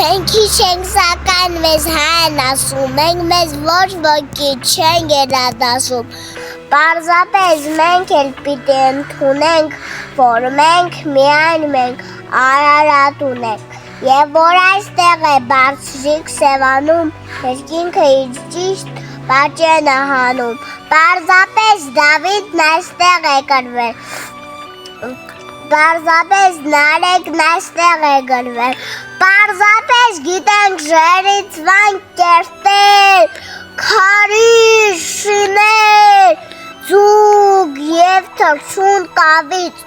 Մենք քիչ ենք սակայն մեզ հայն ասում, մենք մեզ ոչ ոքի չեն գերադասում, պարզապես մենք էլ պիտի ընդունենք, որ մենք միայն մենք Արարատ ունենք, և որ այստեղ է բարձրիկ Սևանում, երկինքը իր ճիշտ պատճենը հանում, պարզապես Դավիթն այստեղ է կրվել, պարզապես Նարեկն այստեղ է գրվել, պարզապես գիտենք ժերիցվան կերտել, քարի շիներ, ձուկ և թռչուն կավից,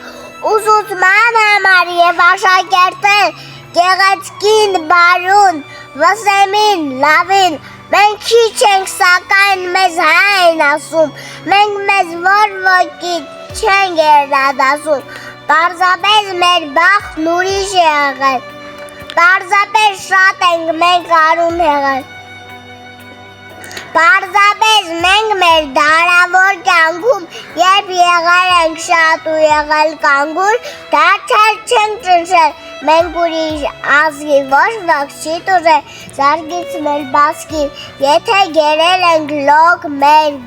ուսուցման համար և աշակերտել, գեղեցկին բարուն, վսեմին լավին, մենք քիչ ենք սակայն մեզ հայն ասում, մենք մեզ որ ոքի չեն գերադասում, պարզապես մեր բախտն ուրիշ է եղել, պարզապես շատ ենք մենք արուն եղել, պարզապես մենք մեր դարավոր կյանքում, երբ եղել ենք շատ ու եղել կանգուն, դարձյալ չենք ճնշել, մենք ուրիշ ազգի ոչ ոք չի տուժել, զարգից մեր բասկին, եթե գերել ենք լոկ մեր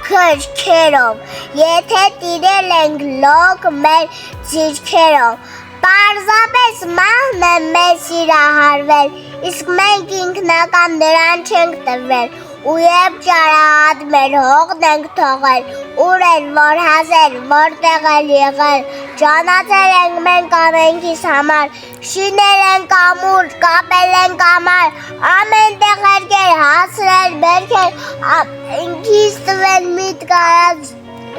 քրքերով, եթե տիրել ենք լոկ մեր ձիրքերով, պարզապես մահն է մեզ սիրահարվել, իսկ մենք ինքնական դրան չենք տվել, ու երբ ճարահատ մեր հողն ենք թողել, ուր էր որ հասել, որտեղ էլ եղել, ճանաչել ենք մենք ամենքիս համար, շինել ենք ամուր, կապել ենք ամար, ամեն տեղ երկեր հասրել, բերքել, ինքիս տվել միտք արած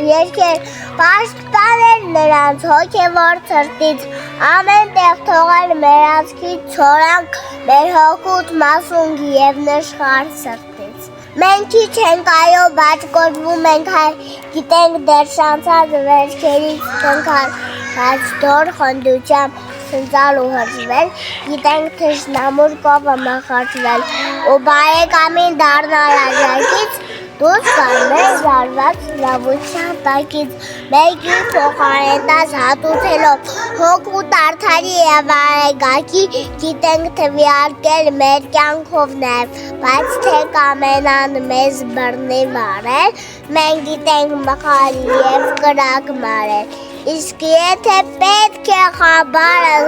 երկեր, պաշտպանել նրանց հոգևոր ցրտից, ամեն տեղ թողել մեր ազգի ցորանք, մեր հոգուտ մասունք և նշխար սրտից։ Մենք քիչ ենք այո, բայց կոչվում ենք հայ, գիտենք դեռ շանցած վերջերից տնքալ, բայց դոր խնդությամբ սնծալ ու հրժվել, գիտենք թշնամուր կովը մխրճվել, ու բարեկամին դառնալ աջակից, դուրս գալ մեր զարված լավության տակից, մեկի փոխարենտած հատուցելով հոգուտ արդարի և արեգակի, գիտենք թվիարկել մեր կյանքով նաև, բայց թե կամենան մեզ բռնի վարել, մենք գիտենք մխալ և կրակ մարել, իսկ եթե պետք է խաբարը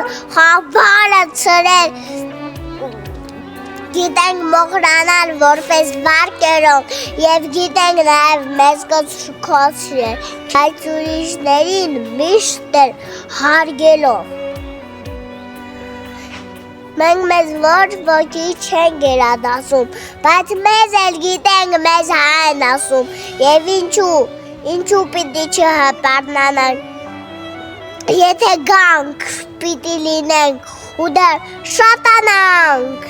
ցրել, գիտենք մոխրանալ որպես վարկերով և գիտենք նաև մեզ կոչրել, բայց ուրիշներին միշտ էլ հարգելով։ Մենք մեզ ոչ ոքի չեն գերադասում, բայց մեզ էլ գիտենք մեզ հայն ասում, և ինչու պիտի չհպարտնանանք, եթե գանք պիտի լինենք ու դեռ շատանանք։